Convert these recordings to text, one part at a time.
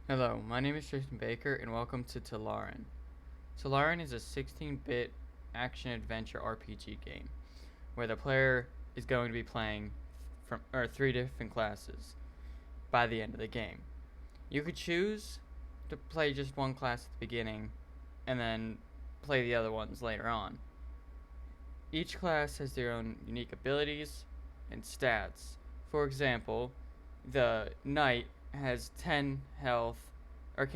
Hello, my name is Tristan Baker, and welcome to Tolarin. Tolarin is a 16-bit action-adventure RPG game where the player is going to be playing from three different classes by the end of the game. You could choose to play just one class at the beginning and then play the other ones later on. Each class has their own unique abilities and stats. For example, the knight has 10 health, or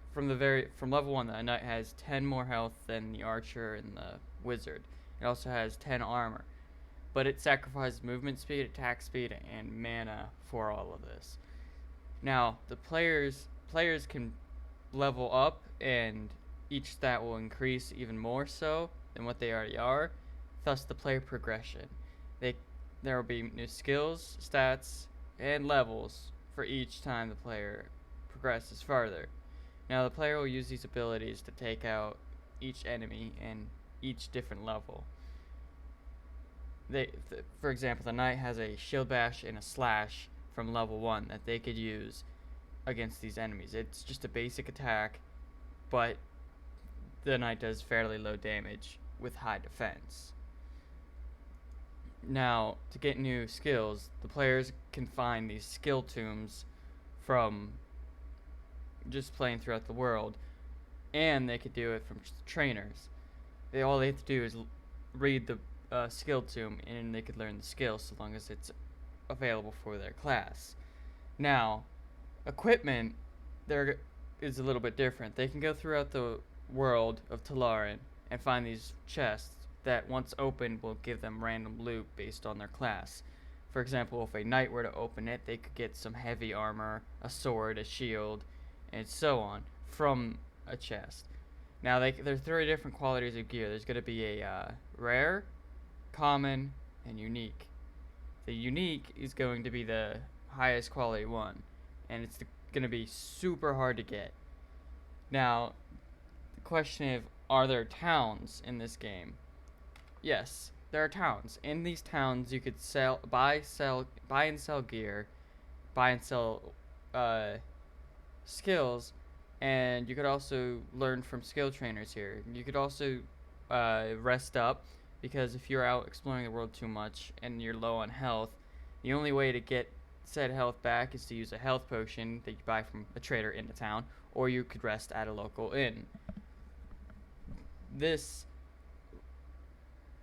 from level 1, the knight has 10 more health than the archer and the wizard. It also has 10 armor, but it sacrifices movement speed, attack speed, and mana for all of this. Now, the players can level up, and each stat will increase even more so than what they already are. Thus, the player progression. They There will be new skills, stats, and levels for each time the player progresses further. Now, the player will use these abilities to take out each enemy in each different level. For example, the knight has a shield bash and a slash from level 1 that they could use against these enemies. It's just a basic attack, but the knight does fairly low damage with high defense. Now, to get new skills, the players can find these skill tombs from just playing throughout the world, and they could do it from trainers. All they have to do is read the skill tomb, and they could learn the skill so long as it's available for their class. Now, equipment there is a little bit different. They can go throughout the world of Tolarin and find these chests that once opened will give them random loot based on their class. For example, if a knight were to open it, they could get some heavy armor, a sword, a shield, and so on from a chest. Now, there's three different qualities of gear. There's going to be a rare, common, and unique. The unique is going to be the highest quality one, and it's going to be super hard to get. Now, the question of, are there towns in this game? Yes, there are towns. In these towns, you could buy and sell gear, buy and sell skills, and you could also learn from skill trainers here. You could also rest up, because if you're out exploring the world too much and you're low on health, the only way to get said health back is to use a health potion that you buy from a trader in the town, or you could rest at a local inn. This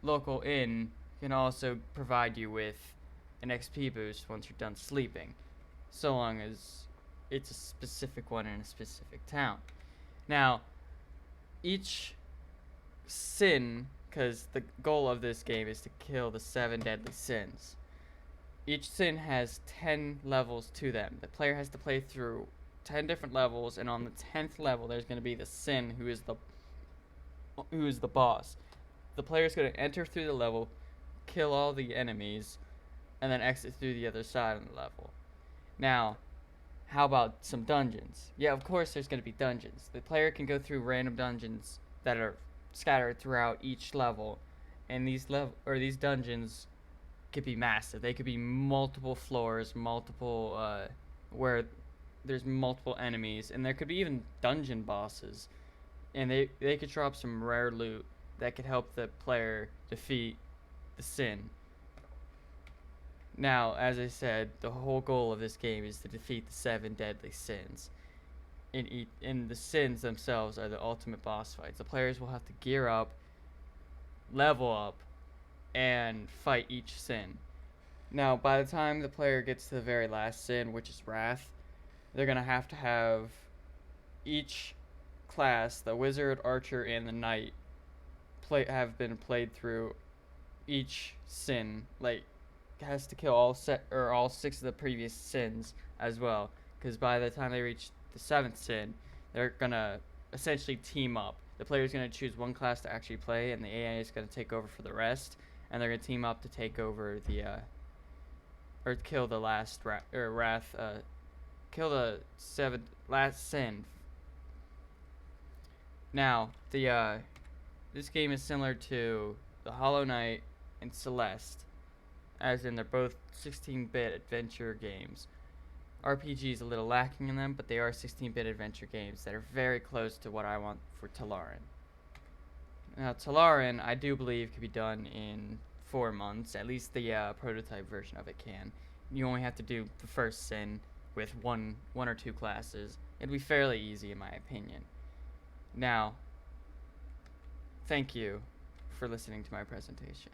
local inn can also provide you with an XP boost once you're done sleeping, so long as it's a specific one in a specific town. Now, each sin, because the goal of this game is to kill the 7 deadly sins. Each sin has 10 levels to them. The player has to play through 10 different levels, and on the 10th level, there's going to be the sin who is the boss. The player is going to enter through the level, kill all the enemies, and then exit through the other side of the level. Now, how about some dungeons? Yeah, of course there's going to be dungeons. The player can go through random dungeons that are scattered throughout each level, and these dungeons could be massive. They could be multiple floors, where there's multiple enemies, and there could be even dungeon bosses, and they could drop some rare loot that could help the player defeat the sin. Now, as I said, the whole goal of this game is to defeat the 7 deadly sins. And the sins themselves are the ultimate boss fights. The players will have to gear up, level up, and fight each sin. Now, by the time the player gets to the very last sin, which is Wrath, they're going to have each class, the wizard, archer, and the knight, have been played through each sin. Like, has to kill all 6 of the previous sins as well, because by the time they reach the 7th sin, they're gonna essentially team up. The player's gonna choose one class to actually play, and the AI is gonna take over for the rest, and they're gonna team up to take over or kill the last wrath, kill the 7th last sin. Now, this game is similar to the Hollow Knight and Celeste, as in they're both 16-bit adventure games. RPG is a little lacking in them, but they are 16-bit adventure games that are very close to what I want for Tolarin. Now, Tolarin, I do believe, can be done in 4 months. At least the prototype version of it can. You only have to do the first sin with one or two classes. It'd be fairly easy, in my opinion. Now, thank you for listening to my presentation.